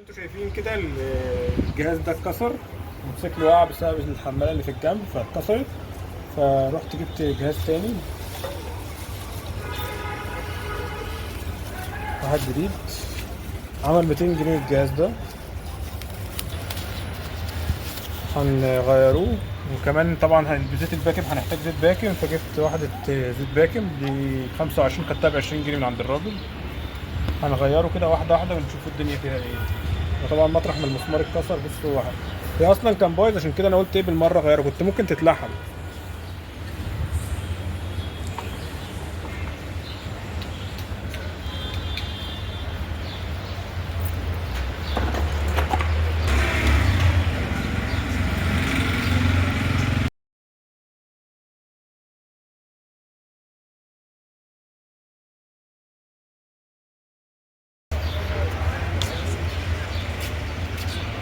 انتوا شايفين كده الجهاز ده اتكسر. الموتوسيكل وقع بسبب الحمالة اللي في الجنب فاتكسرت. فروحت جبت جهاز تاني، واحد جديد، عمل 200 جنيه الجهاز ده. هنغيروه، وكمان طبعا بزيت الباكم هنحتاج زيت باكم، فجبت واحدة زيت باكم ب 25، خدتها ب 20 جنيه من عند الراجل. هنغيره كده واحدة واحدة ونشوف الدنيا فيها ايه. وطبعا مطرح ما المسمار اتكسر بصوا واحد، هي اصلا كان بايظ، عشان كده انا قلت ايه بالمرة غيره، كنت ممكن تتلحم.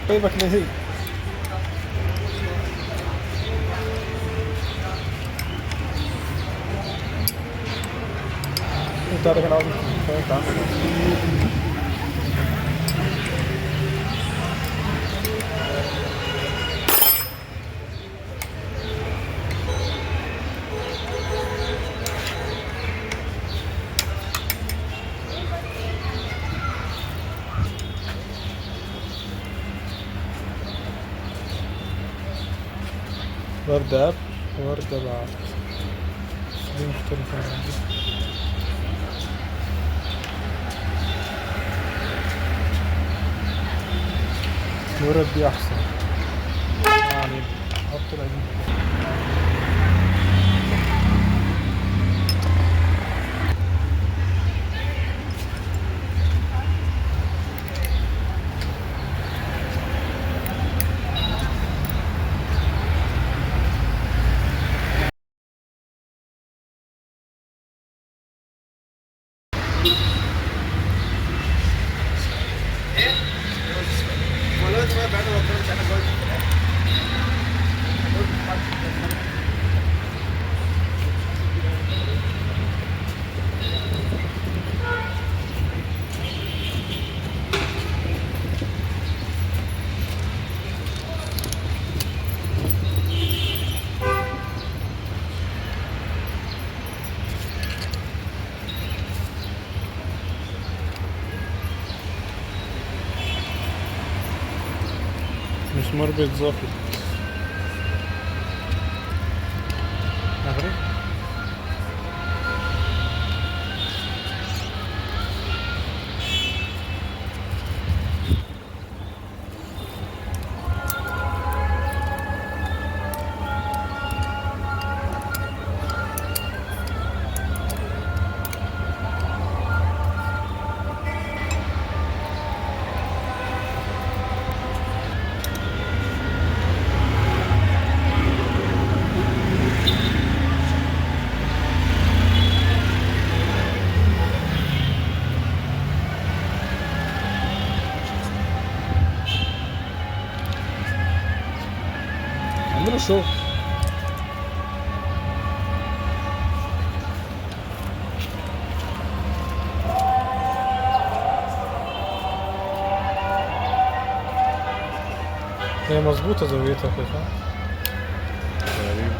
طيبك ليه؟ انت عارف انا عاوز وردة اب وردة بعد، بس دي مختلفة عن دي. الورد دي احسن يعني، حط القديم. مسمار بيتظبط مغرب. عندنا شغل. هي مظبوطة زاويتها كده تقريبا،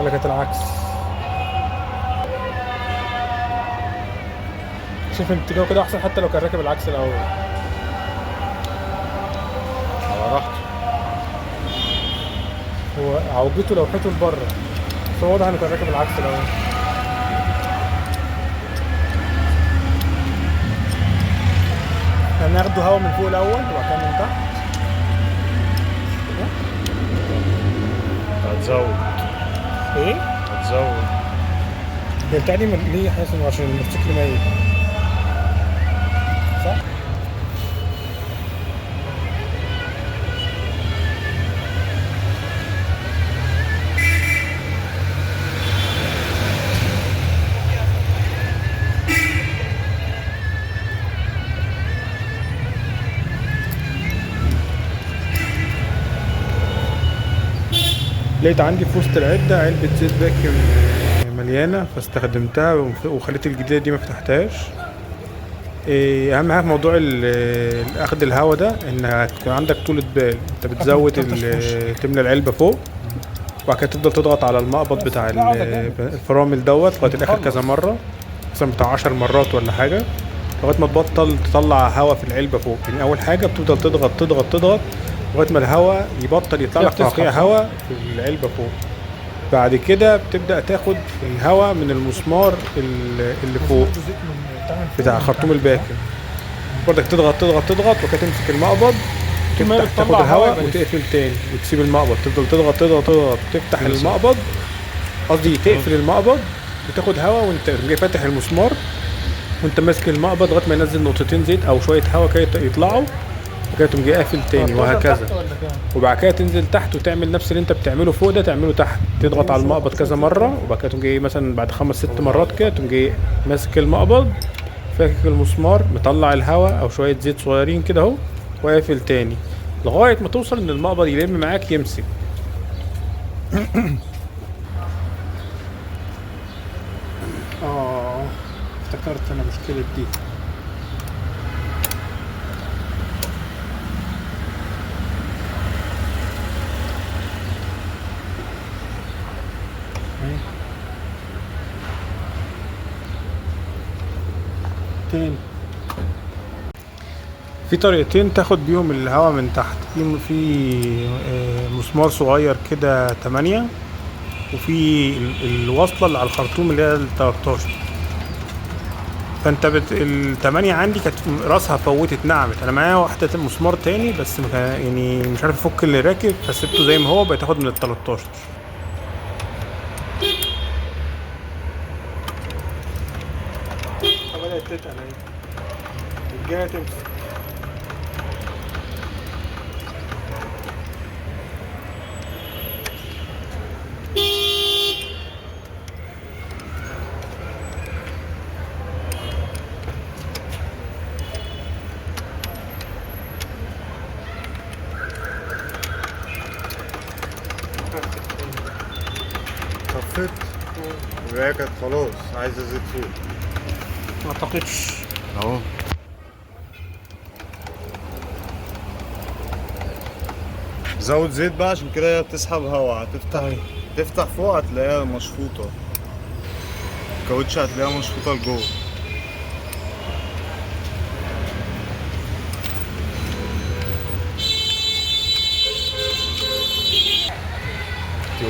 ولا كانت العكس؟ شوف الاتجاه كده احسن، حتى لو كان راكب العكس الاول على راحته. هو عوجته لوحته لبره، بس هو واضح انه كان راكب العكس الاول. احنا هناخده هوا من فوق الاول وبعد كده من تحت. هتزود. ايه؟ هتزود. هي بتاع دي ليه حاسس انه عشان الموتوسيكل ميت، صح؟ لقيت عندي في وسط العدة علبة زيت باكن مليانة، فاستخدمتها وخليت الجديدة دي ما فتحتهاش. اهم حاجه في موضوع اخد الهواء ده انك تكون عندك طولة بال. انت بتزود تملى العلبه فوق، وبعد كده تفضل تضغط على المقبض بتاع الفرامل دوت لغايه الاخر كذا مره، مثلا بتاع 10 مرات ولا حاجه، لغايه ما تبطل تطلع هواء في العلبه فوق. يعني اول حاجه بتفضل تضغط تضغط تضغط لغايه ما الهواء يبطل يطلع لك قطيع هواء في العلبه فوق. بعد كده بتبدا تاخد الهواء من المسمار اللي فوق بتاع خرطوم الباكن. برضك تضغط تضغط تضغط وكده تمسك المقبض، تفتح تاخد الهواء وتقفل تاني وتسيب المقبض، تفضل تضغط تضغط تضغط تفتح المقبض، قصدي تقفل المقبض وتاخد هواء وانت جاي فاتح المسمار، وانت ماسك المقبض لغايه ما ينزل نقطتين زيت او شويه هواء كده يطلعوا، وكده تقوم جاي قافل تاني وهكذا. وبعد كده تنزل تحت وتعمل نفس اللي انت بتعمله فوق ده تعمله تحت، تضغط على المقبض كذا مره، وبعد كده تقوم جاي مثلا بعد 5-6 مرات كده تقوم جاي ماسك المقبض، فاكك المسمار، مطلع الهواء او شويه زيت صغيرين كده اهو، وقافل تاني لغايه ما توصل ان المقبض يلم معاك يمسك. افتكرت انا مشكلة دي. تاني في طريقتين تاخد بيهم الهواء من تحت. في مسمار صغير كده 8، وفي الوصلة اللي على الخرطوم اللي هي 13. فانت ال8 عندي كانت راسها فوتت نعمت، انا معايا واحدة مسمار تاني بس يعني مش عارف افك اللي راكب، فسبته زي ما هو بقيت اخد من ال13. بدأت تتقل اهي، الجاية تمسك. طفيت وهي كانت خلاص عايزة زيت فوق. ما اعتقدش اهو زود زيت بقى عشان كده هي بتسحب هوا. تفتح فوق هتلاقيها مشفوطة، الكاوتش هتلاقيها مشفوطة لجوه.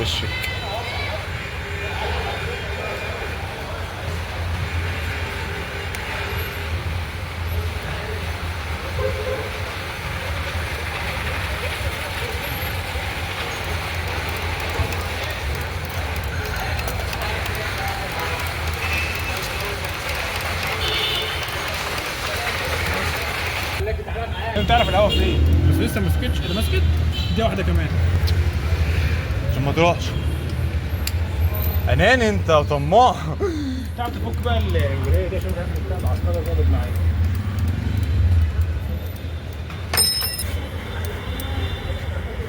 وشك انت تعرف الهوا فين، بس لسه ما مسكتش. كده مسكت، دي واحده كمان عشان ما تروحش. اناني انت وطماع. تعرف تفك بقى الولايه دي عشان تعرف بتاع العصفره ظابط معايا.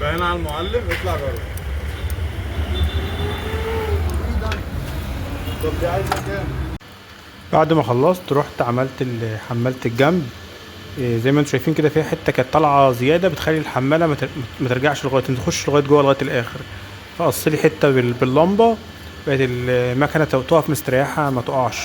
باين على المعلم، اطلع جرب. طب دي عايزه كام؟ بعد ما خلصت رحت عملت حملت الجنب. زي ما انتم شايفين كده فيها حته كانت طالعه زياده بتخلي الحماله ما ترجعش لغايه تخش لغايه جوه لغايه الاخر. فقص لي حته باللمبه، بقت المكنه تقف مستريحه ما تقعش.